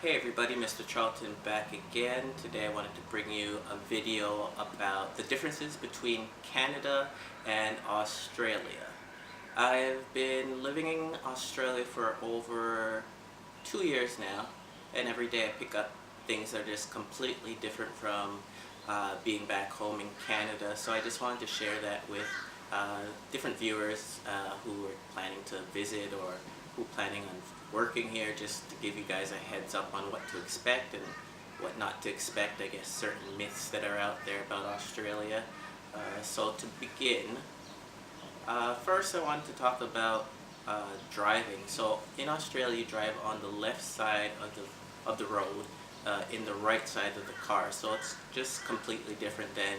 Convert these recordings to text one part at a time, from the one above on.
Hey everybody, Mr. Charlton back again. Today I wanted to bring you a video about the differences between Canada and Australia. I've been living in Australia for over 2 years now, and every day I pick up things that are just completely different from being back home in Canada. So I just wanted to share that with different viewers who are planning to visit or who are planning on working here, just to give you guys a heads up on what to expect and what not to expect. I guess certain myths that are out there about Australia. So to begin, first I wanted to talk about driving. So in Australia you drive on the left side of the road, in the right side of the car. So it's just completely different than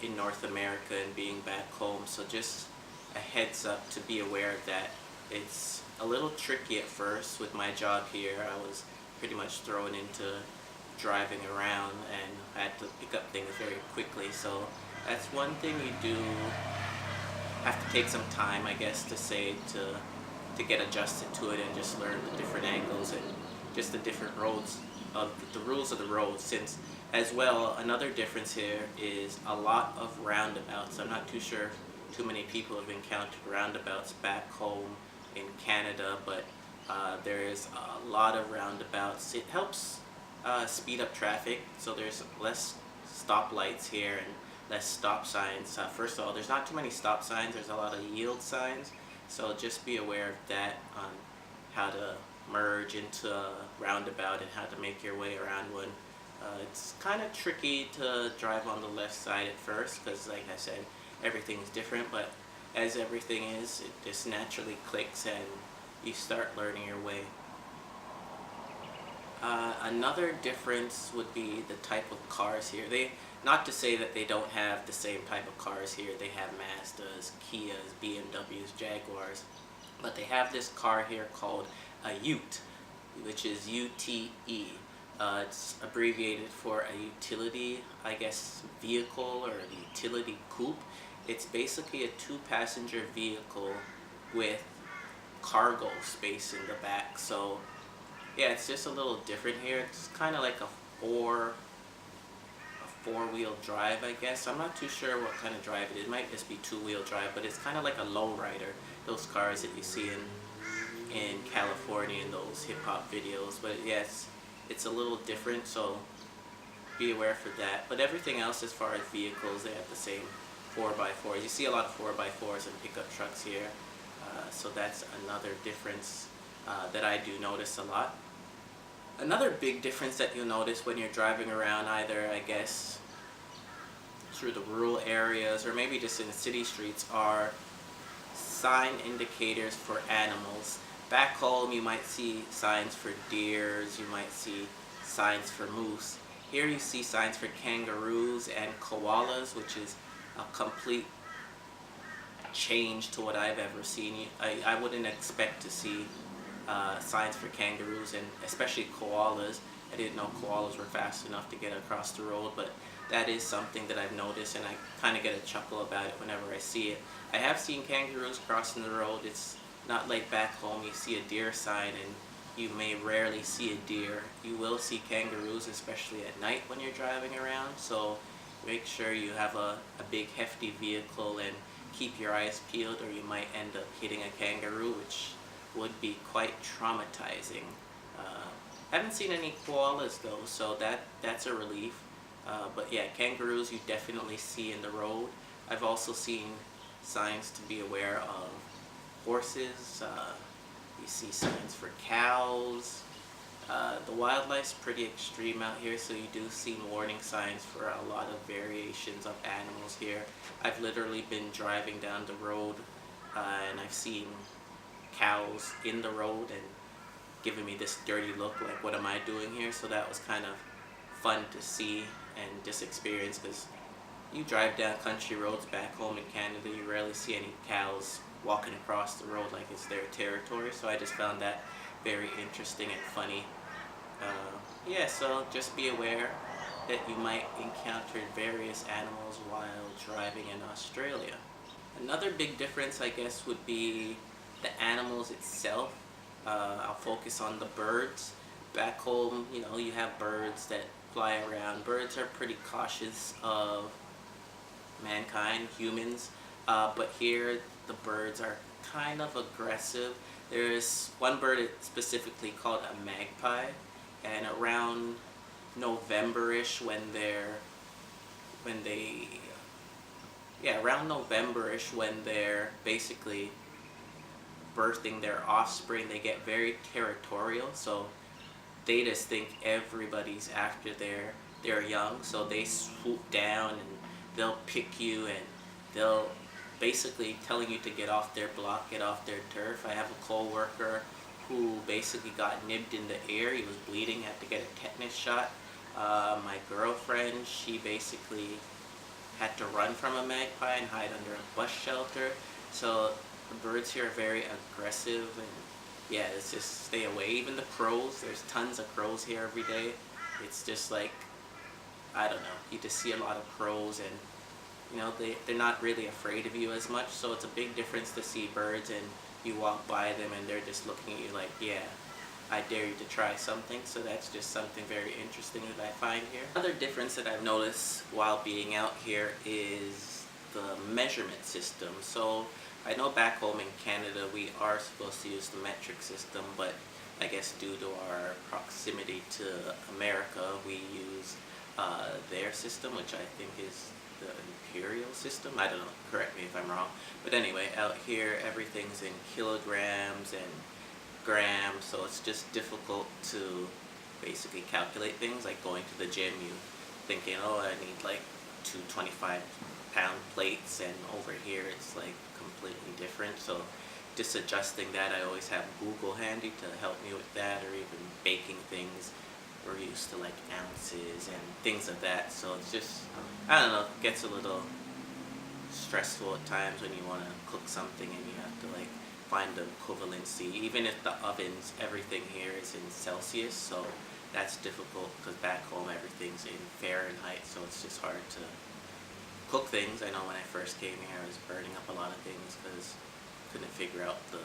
in North America and being back home. So just a heads up to be aware of that. It's a little tricky at first with my job here. I was pretty much thrown into driving around and I had to pick up things very quickly. So that's one thing you do have to take some time, I guess, to get adjusted to it and just learn the different angles and just the different roads of the rules of the road. Since as well, another difference here is a lot of roundabouts. I'm not too sure too many people have encountered roundabouts back home in Canada, but there is a lot of roundabouts. It helps speed up traffic, so there's less stoplights here and less stop signs. First of all, there's not too many stop signs, there's a lot of yield signs, so just be aware of that, on how to merge into a roundabout and how to make your way around one. It's kind of tricky to drive on the left side at first because, like I said, everything's different, but as everything is, it just naturally clicks and you start learning your way. Another difference would be the type of cars here. Not to say that they don't have the same type of cars here. They have Mazdas, Kias, BMWs, Jaguars, but they have this car here called a Ute, which is UTE. It's abbreviated for a utility, I guess, vehicle or a utility coupe. It's basically a two-passenger vehicle with cargo space in the back. So yeah, it's just a little different here. It's kind of like a four-wheel drive, I guess. I'm not too sure what kind of drive it is. It might just be two-wheel drive, but it's kind of like a lowrider. Those cars that you see in California in those hip-hop videos. But yes, it's a little different, so be aware for that. But everything else, as far as vehicles, they have the same 4x4s. You see a lot of 4x4s and pickup trucks here, so that's another difference that I do notice a lot. Another big difference that you'll notice when you're driving around, either I guess through the rural areas or maybe just in the city streets, are sign indicators for animals. Back home you might see signs for deers, you might see signs for moose. Here you see signs for kangaroos and koalas, which is a complete change to what I've ever seen. I wouldn't expect to see signs for kangaroos and especially koalas. I didn't know koalas were fast enough to get across the road, but that is something that I've noticed and I kind of get a chuckle about it whenever I see it. I have seen kangaroos crossing the road. It's not like back home you see a deer sign and you may rarely see a deer. You will see kangaroos, especially at night when you're driving around, so make sure you have a big hefty vehicle and keep your eyes peeled, or you might end up hitting a kangaroo, which would be quite traumatizing. Haven't seen any koalas though, so that's a relief. But yeah, kangaroos you definitely see in the road. I've also seen signs to be aware of horses. You see signs for cows. The wildlife's pretty extreme out here, so you do see warning signs for a lot of variations of animals here. I've literally been driving down the road and I've seen cows in the road and giving me this dirty look like, what am I doing here? So that was kind of fun to see and just experience, because you drive down country roads back home in Canada, you rarely see any cows walking across the road like it's their territory. So I just found that very interesting and funny. Yeah, so just be aware that you might encounter various animals while driving in Australia. Another big difference, I guess, would be the animals itself. I'll focus on the birds. back home, you have birds that fly around. Birds are pretty cautious of mankind, humans, but here the birds are kind of aggressive. There's one bird specifically called a magpie, and around November-ish when they yeah, around November-ish when they're basically birthing their offspring, they get very territorial. So they just think everybody's after their young, so they swoop down and they'll pick you, and they'll basically telling you to get off their block, get off their turf. I have a coworker who basically got nibbed in the ear. He was bleeding, had to get a tetanus shot. My girlfriend, she basically had to run from a magpie and hide under a bus shelter. So the birds here are very aggressive, and yeah, it's just stay away. Even the crows, there's tons of crows here every day. It's just like, I don't know, you just see a lot of crows, and they're not really afraid of you as much. So it's a big difference to see birds and you walk by them and they're just looking at you like, yeah, I dare you to try something. So that's just something very interesting that I find here. Another difference that I've noticed while being out here is the measurement system. So I know back home in Canada we are supposed to use the metric system, but I guess due to our proximity to America, we use their system, which I think is the imperial system. I don't know, correct me if I'm wrong. But anyway, out here everything's in kilograms and grams, so it's just difficult to basically calculate things. Like going to the gym, you thinking, oh, I need like 225-pound plates, and over here it's like completely different. So just adjusting that, I always have Google handy to help me with that, or even baking things. We're used to like ounces and things of that, so it's just, I don't know, it gets a little stressful at times when you want to cook something and you have to like find the equivalency. Even if the ovens, everything here is in Celsius, so that's difficult because back home everything's in Fahrenheit, so it's just hard to cook things. I know when I first came here I was burning up a lot of things because I couldn't figure out the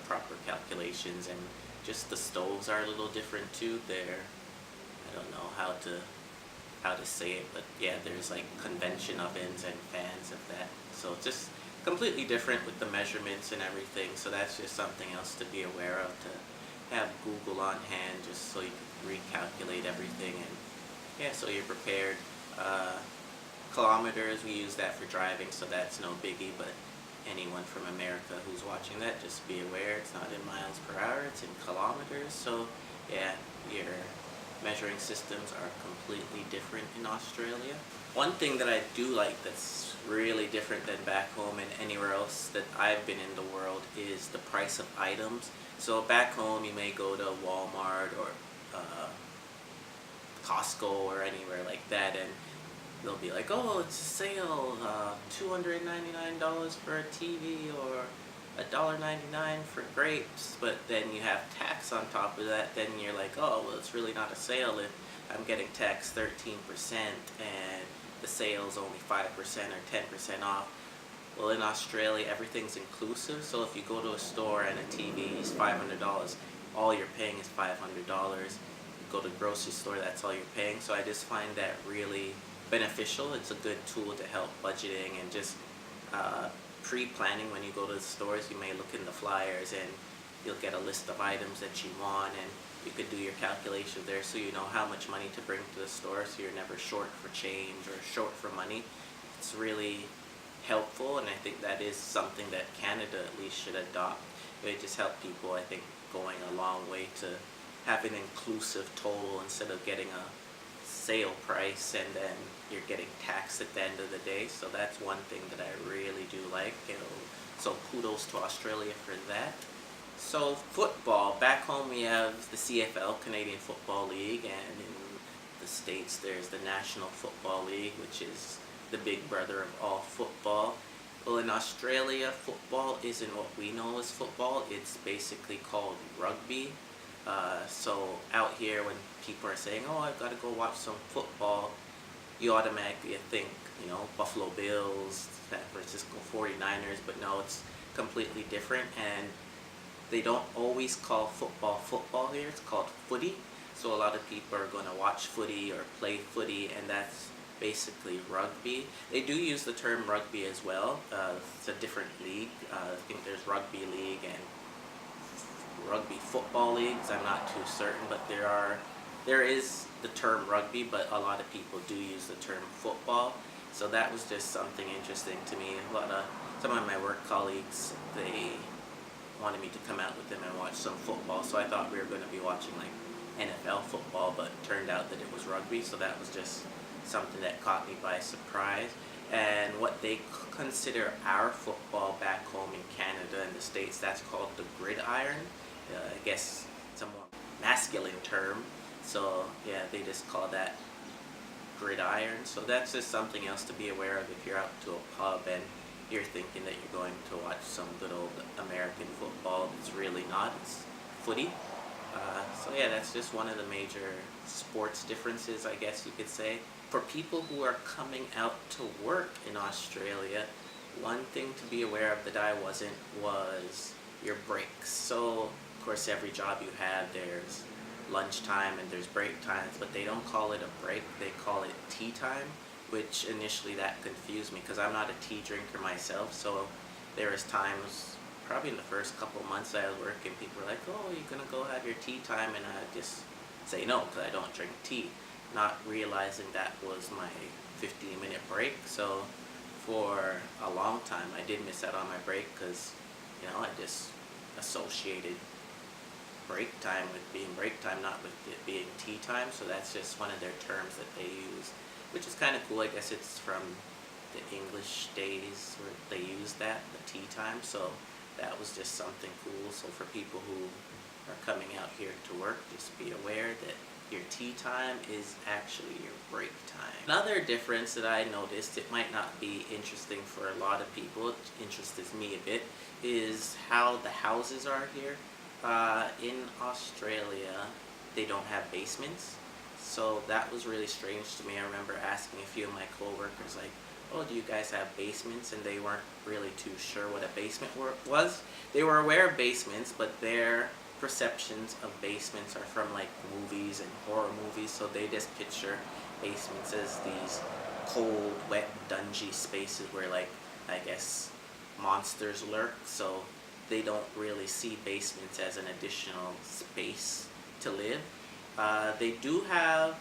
proper calculations, and just the stoves are a little different too. I don't know how to say it, but yeah, there's like convention ovens and fans of that. So it's just completely different with the measurements and everything. So that's just something else to be aware of, to have Google on hand just so you can recalculate everything, and yeah, so you're prepared. Kilometers, we use that for driving, so that's no biggie, but anyone from America who's watching that, just be aware it's not in miles per hour, it's in kilometers. So yeah, your measuring systems are completely different in Australia. One thing that I do like that's really different than back home and anywhere else that I've been in the world is the price of items. So back home you may go to Walmart or Costco or anywhere like that, and they'll be like, oh, it's a sale, $299 for a TV or $1.99 for grapes, but then you have tax on top of that. Then you're like, oh, well, it's really not a sale if I'm getting taxed 13% and the sale's only 5% or 10% off. Well, in Australia, everything's inclusive, so if you go to a store and a TV is $500, all you're paying is $500. You go to the grocery store, that's all you're paying. So I just find that really beneficial. It's a good tool to help budgeting and just pre-planning. When you go to the stores, you may look in the flyers and you'll get a list of items that you want, and you could do your calculation there so you know how much money to bring to the store, so you're never short for change or short for money. It's really helpful, and I think that is something that Canada at least should adopt. It would just help people, I think, going a long way to have an inclusive total instead of getting a sale price and then you're getting taxed at the end of the day. So that's one thing that I really do like. So kudos to Australia for that. So football, back home we have the CFL, Canadian Football League, and in the States there's the National Football League, which is the big brother of all football. Well, in Australia, football isn't what we know as football. It's basically called rugby. So out here when people are saying, oh, I've got to go watch some football, you automatically think, Buffalo Bills, San Francisco 49ers, but no, it's completely different, and they don't always call football football here. It's called footy. So a lot of people are going to watch footy or play footy, and that's basically rugby. They do use the term rugby as well. It's a different league. I think there's rugby league and rugby football leagues. I'm not too certain, but there is the term rugby, but a lot of people do use the term football. So that was just something interesting to me. Some of my work colleagues, they wanted me to come out with them and watch some football. So I thought we were going to be watching like NFL football, but it turned out that it was rugby. So that was just something that caught me by surprise. And what they consider our football back home in Canada and the States, that's called the gridiron. I guess it's a more masculine term. So yeah, they just call that gridiron. So that's just something else to be aware of if you're out to a pub and you're thinking that you're going to watch some good old American football. It's really not. It's footy. So yeah, that's just one of the major sports differences, I guess you could say. For people who are coming out to work in Australia, one thing to be aware of that I wasn't was your breaks. So of course every job you have, there's lunchtime and there's break times, but they don't call it a break, they call it tea time, which initially that confused me because I'm not a tea drinker myself. So there was times, probably in the first couple of months I was working, people were like, oh, you're gonna go have your tea time, and I just say no because I don't drink tea, not realizing that was my 15-minute break. So for a long time I did miss out on my break because I just associated break time with being break time, not with it being tea time. So that's just one of their terms that they use, which is kind of cool. I guess it's from the English days where they used that, the tea time. So that was just something cool. So for people who are coming out here to work, just be aware that your tea time is actually your break time. Another difference that I noticed, it might not be interesting for a lot of people, it interests me a bit, is how the houses are here. In Australia, they don't have basements. So that was really strange to me. I remember asking a few of my coworkers, like, oh, do you guys have basements? And they weren't really too sure what a basement was. They were aware of basements, but their perceptions of basements are from like movies and horror movies. So they just picture basements as these cold, wet, dungy spaces where, like, I guess monsters lurk. So they don't really see basements as an additional space to live. They do have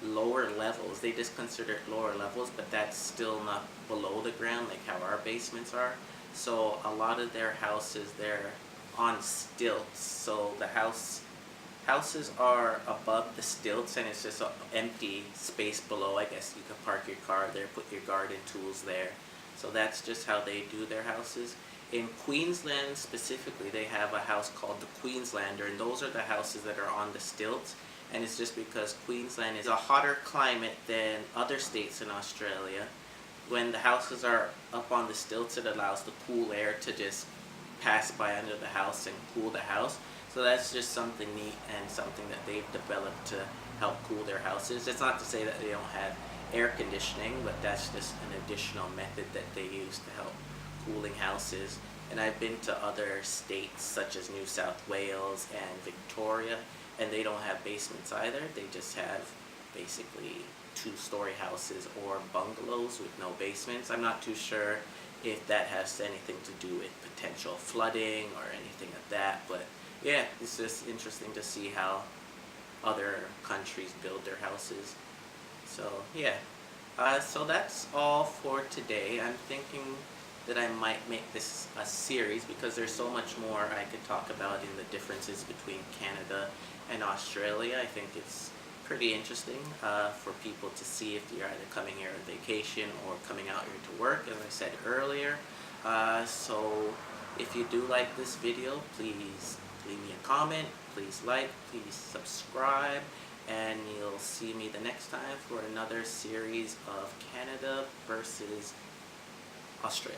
lower levels. They just consider it lower levels, but that's still not below the ground like how our basements are. So a lot of their houses, they're on stilts. So the houses are above the stilts, and it's just an empty space below. I guess you could park your car there, put your garden tools there. So that's just how they do their houses. In Queensland specifically, they have a house called the Queenslander, and those are the houses that are on the stilts. And it's just because Queensland is a hotter climate than other states in Australia. When the houses are up on the stilts, it allows the cool air to just pass by under the house and cool the house. So that's just something neat and something that they've developed to help cool their houses. It's not to say that they don't have air conditioning, but that's just an additional method that they use to help cooling houses. And I've been to other states such as New South Wales and Victoria, and they don't have basements either. They just have basically two-story houses or bungalows with no basements. I'm not too sure if that has anything to do with potential flooding or anything like that, but yeah, it's just interesting to see how other countries build their houses. So yeah, so that's all for today. I'm thinking that I might make this a series because there's so much more I could talk about in the differences between Canada and Australia. I think it's pretty interesting for people to see if you're either coming here on vacation or coming out here to work, as I said earlier. So if you do like this video, please leave me a comment, please like, please subscribe, and you'll see me the next time for another series of Canada versus Australia.